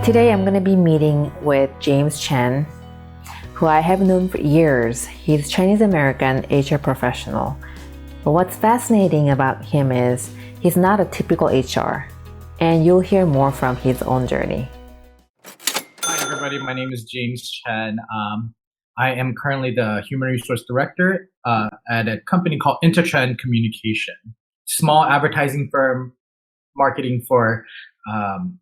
Today I'm going to be meeting with James Chen, who I have known for years. He's Chinese American HR professional. But what's fascinating about him is he's not a typical HR, and you'll hear more from his own journey. Hi everybody, my name is James Chen. I am currently the Human Resource Director at a company called Intertrend Communication. Small advertising firm, marketing for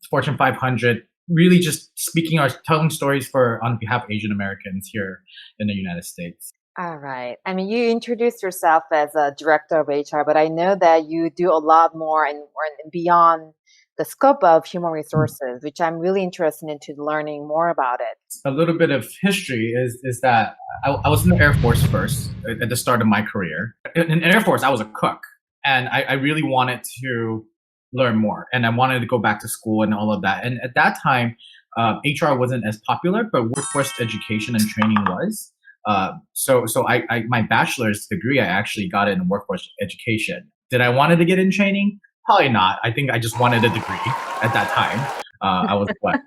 Fortune 500, really just speaking or telling stories on behalf of Asian Americans here in the United States. All right. I mean, you introduced yourself as a director of HR, but I know that you do a lot more and beyond the scope of human resources, which I'm really interested into learning more about it. A little bit of history is that I was in the Air Force first at the start of my career. In Air Force, I was a cook, and I really wanted to learn more, and I wanted to go back to school and all of that. And at that time, HR wasn't as popular, but workforce education and training was. So my bachelor's degree, I actually got it in workforce education. Did I wanted to get in training? Probably not. I think I just wanted a degree at that time. I was what?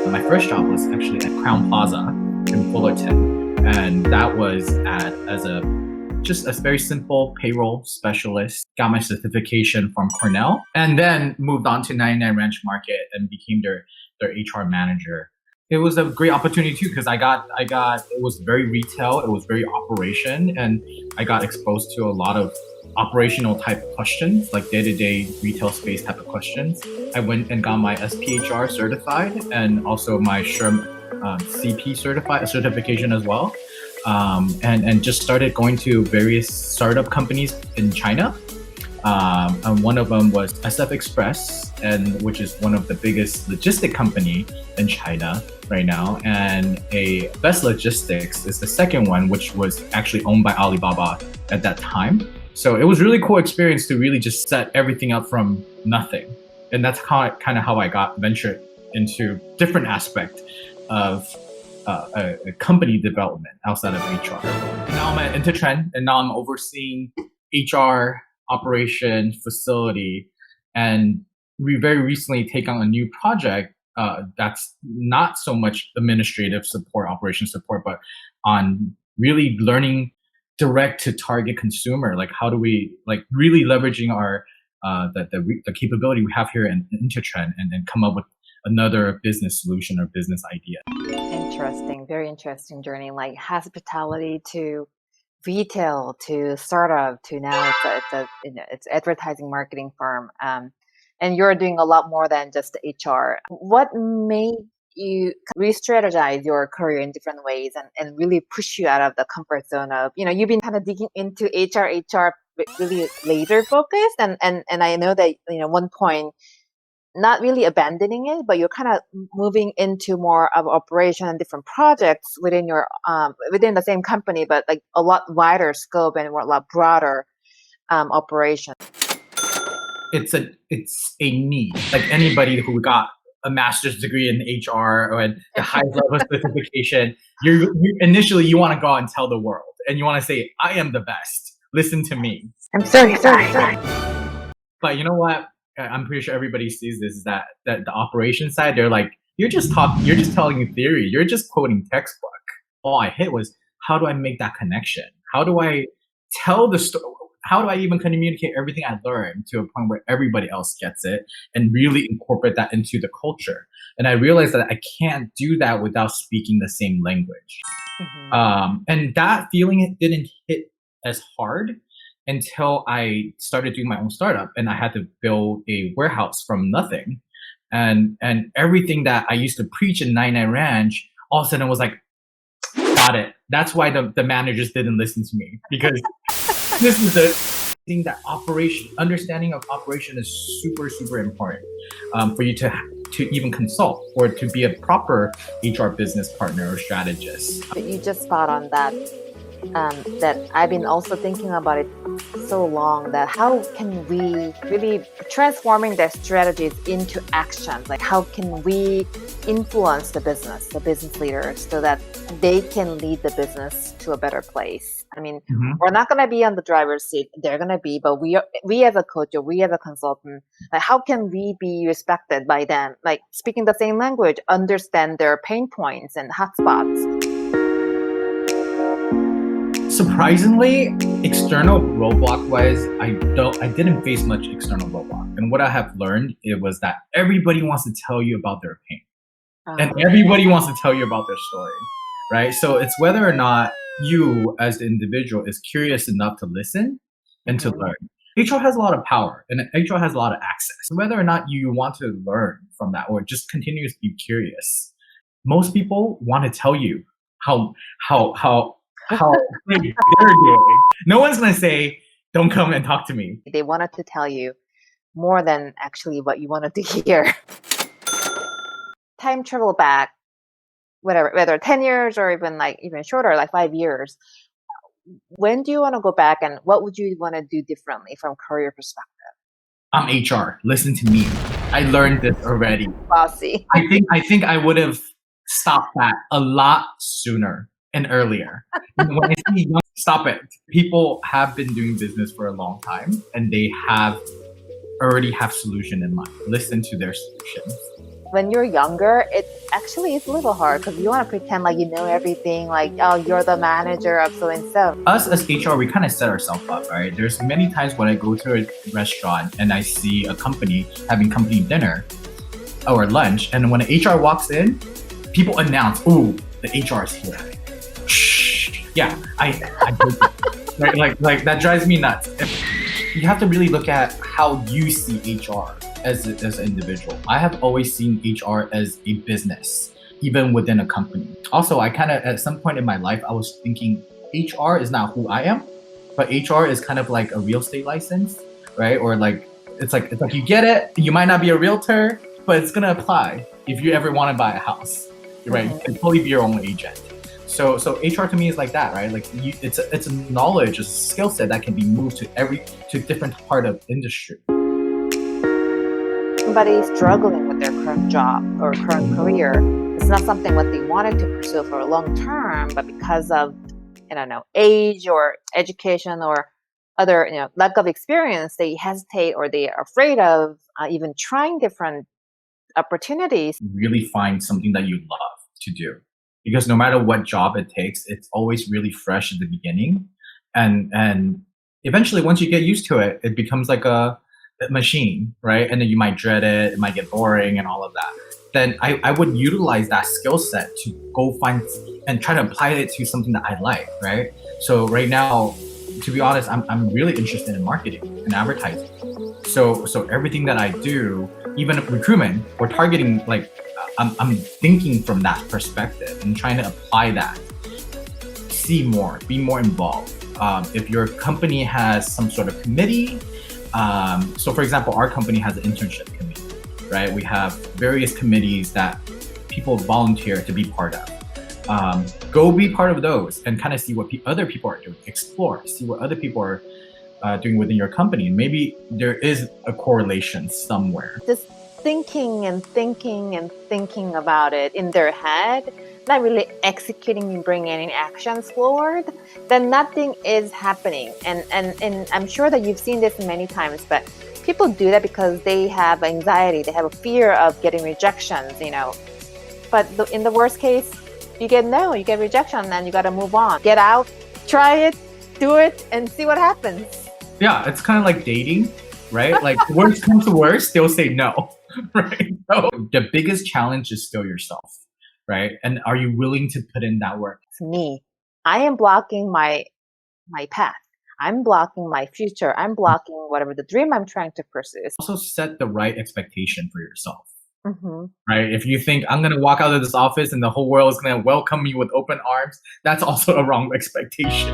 My first job was actually at Crown Plaza in Fullerton, and that was as a very simple payroll specialist. Got my certification from Cornell, and then moved on to 99 Ranch Market and became their HR manager. It was a great opportunity too, because it was very retail, it was very operation, and I got exposed to a lot of operational type questions, like day-to-day retail space type of questions. I went and got my SPHR certified and also my SHRM CP certification as well. And just started going to various startup companies in China. And one of them was SF Express, which is one of the biggest logistic company in China right now. And a Best Logistics is the second one, which was actually owned by Alibaba at that time. So it was really cool experience to really just set everything up from nothing. And that's kind of how I got ventured into different aspect of a company development outside of HR. Now I'm at Intertrend, and now I'm overseeing HR, operation, facility, and we very recently take on a new project that's not so much administrative support, operation support, but on really learning direct to target consumer. Like how do we really leveraging our the capability we have here in Intertrend and come up with another business solution or business idea. Interesting, very interesting journey, like hospitality to retail to startup to now it's advertising marketing firm. And you're doing a lot more than just HR. What made you re-strategize your career in different ways and really push you out of the comfort zone of, you've been kind of digging into HR really laser focused. And I know that, one point, not really abandoning it, but you're kind of moving into more of operation and different projects within your within the same company, but like a lot wider scope and a lot broader operation. It's a need. Like anybody who got a master's degree in HR or the highest level certification, you initially want to go out and tell the world, and you want to say, "I am the best. Listen to me." I'm sorry. But you know what? I'm pretty sure everybody sees this, is that the operation side, they're like, you're just telling you theory, you're just quoting textbook. All I hit was, how do I make that connection? How do I tell the story? How do I even communicate everything I learned to a point where everybody else gets it and really incorporate that into the culture? And I realized that I can't do that without speaking the same language. Mm-hmm. And that feeling, it didn't hit as hard until I started doing my own startup, and I had to build a warehouse from nothing. And everything that I used to preach in 99 Ranch, all of a sudden was like, got it. That's why the managers didn't listen to me, because this is the thing that understanding of operation is super, super important for you to even consult or to be a proper HR business partner or strategist. You just spot on that. that I've been also thinking about it so long, that how can we really transforming their strategies into actions? Like how can we influence the business leaders so that they can lead the business to a better place? I mean, we're not going to be on the driver's seat. They're going to be, but we as a coach or we as a consultant, like how can we be respected by them? Like speaking the same language, understand their pain points and hotspots. Surprisingly, external roadblock wise, I didn't face much external roadblock. And what I have learned, it was that everybody wants to tell you about their pain. And everybody wants to tell you about their story, right? So it's whether or not you as the individual is curious enough to listen and to learn. HR has a lot of power and HR has a lot of access. So whether or not you want to learn from that or just continue to be curious, most people want to tell you how they're doing. No one's going to say, don't come and talk to me. They wanted to tell you more than actually what you wanted to hear. Time travel back, whether 10 years or even shorter, like 5 years. When do you want to go back and what would you want to do differently from career perspective? I'm HR. Listen to me. I learned this already. Bossy. I think I would have stopped that a lot sooner and earlier. When I say stop it. People have been doing business for a long time and they already have solution in mind. Listen to their solutions. When you're younger, it actually is a little hard because you want to pretend like you know everything, like, oh, you're the manager of so-and-so. Us as HR, we kind of set ourselves up, right? There's many times when I go to a restaurant and I see a company having company dinner or lunch, and when the HR walks in, people announce, "Oh, the HR is here." Shh. Yeah, I right? Like that drives me nuts. You have to really look at how you see HR as an individual. I have always seen HR as a business, even within a company. Also, I kind of, at some point in my life, I was thinking HR is not who I am, but HR is kind of like a real estate license, right? Or like, it's like you get it, you might not be a realtor, but it's gonna apply if you ever want to buy a house, right? You can totally be your own agent. So HR to me is like that, right? Like it's a knowledge, a skill set that can be moved to different part of industry. Somebody struggling with their current job or current career, it's not something what they wanted to pursue for a long term, but because of, I don't know, age or education or other, lack of experience, they hesitate or they are afraid of even trying different opportunities. Really find something that you love to do. Because no matter what job it takes, it's always really fresh at the beginning. And eventually, once you get used to it, it becomes like a machine, right? And then you might dread it, it might get boring and all of that. Then I would utilize that skill set to go find and try to apply it to something that I like, right? So right now, to be honest, I'm really interested in marketing and advertising. So everything that I do, even recruitment or targeting, like I'm thinking from that perspective and trying to apply that. See more, be more involved. If your company has some sort of committee, so for example, our company has an internship committee, right? We have various committees that people volunteer to be part of. Go be part of those and kind of see what other people are doing. Explore, see what other people are doing within your company. Maybe there is a correlation somewhere. Just thinking and thinking and thinking about it in their head, not really executing and bringing any actions forward, then nothing is happening. And I'm sure that you've seen this many times, but people do that because they have anxiety, they have a fear of getting rejections, But in the worst case, you get rejection, and you got to move on. Get out, try it, do it, and see what happens. Yeah, it's kind of like dating, right? Like worst comes to worst, they'll say no, right? So the biggest challenge is still yourself, right? And are you willing to put in that work? It's me. I am blocking my path. I'm blocking my future. I'm blocking whatever the dream I'm trying to pursue. Also set the right expectation for yourself. Mm-hmm. Right? If you think I'm going to walk out of this office and the whole world is going to welcome me with open arms, that's also a wrong expectation.